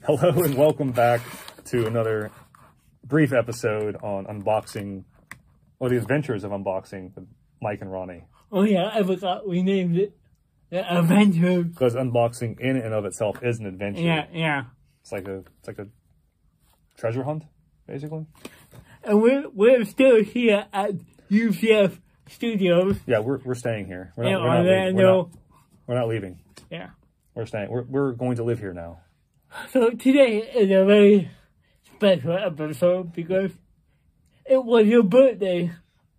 Hello and welcome back to another brief episode on unboxing, or the adventures of unboxing with Mike and Ronnie. Oh yeah, I forgot we named it the adventure. Because unboxing in and of itself is an adventure. Yeah. It's like a treasure hunt, basically. And we're still here at UCF Studios. Yeah, we're staying here. We're not leaving. Yeah. We're staying. We're going to live here now. So today is a very special episode because it was your birthday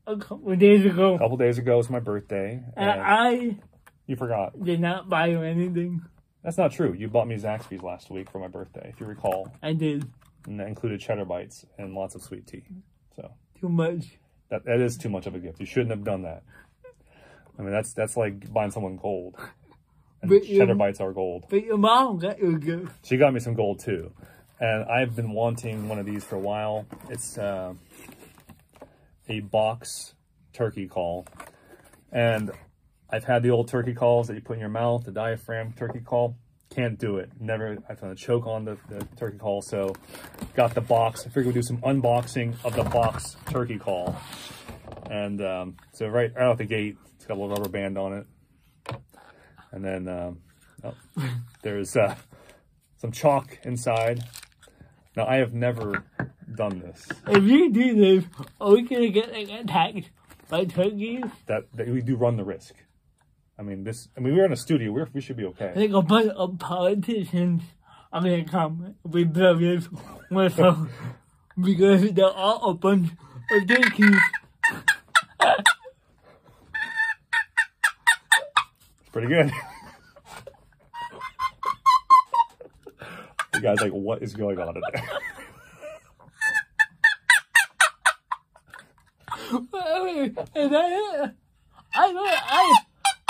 a couple of days ago. A couple days ago was my birthday. And you forgot. Did not buy you anything. That's not true. You bought me Zaxby's last week for my birthday, if you recall. I did. And that included cheddar bites and lots of sweet tea. So too much. That is too much of a gift. You shouldn't have done that. I mean, that's like buying someone gold. And cheddar bites are gold. But your mom got you a gift. She got me some gold too. And I've been wanting one of these for a while. It's a box turkey call. And I've had the old turkey calls that you put in your mouth, the diaphragm turkey call. Can't do it. Never. I've done a choke on the turkey call. So got the box. I figured we'd do some unboxing of the box turkey call. And so right out the gate, it's got a little rubber band on it. And then there's some chalk inside. Now, I have never done this. If you do this, are we going to get attacked by turkeys? That we do run the risk. I mean, we're in a studio. We should be okay. I think a bunch of politicians are going to come if we blow this whistle because there are a bunch of turkeys. Pretty good. You guys like, what is going on in there? Is that it?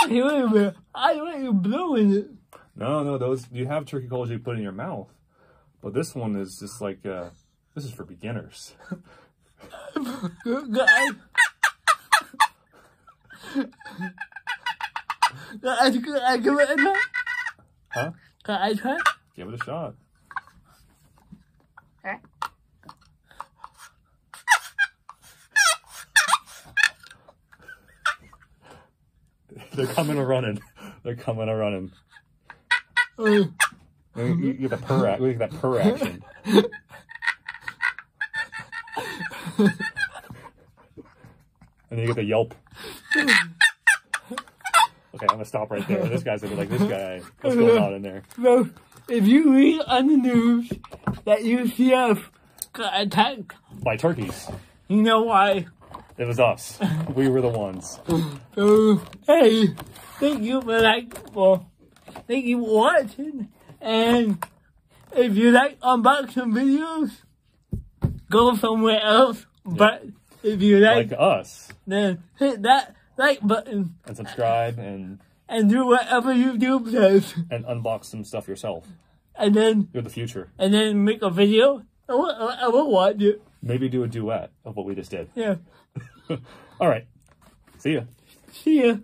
Wait a minute. I want you blowing it. No, those, you have turkey calls you put in your mouth. But this one is just like, this is for beginners. Guys. Can I give it a try? Huh? Can I try? Give it a shot. They're coming a running. They're coming a running. You get the purr. We get that purr action. And then you get the yelp. Okay, I'm gonna stop right there. This guy's gonna be like, this guy, what's going on in there? So, if you read on the news that UCF got attacked by turkeys, you know why? It was us. We were the ones. So, hey, thank you for watching. And if you like unboxing videos, go somewhere else. Yeah. But if you like us, then hit that like button and subscribe and do whatever you do best and unbox some stuff yourself. And then you're the future. And then make a video. I will watch it. Maybe do a duet of what we just did. Yeah. All right. See ya. See ya.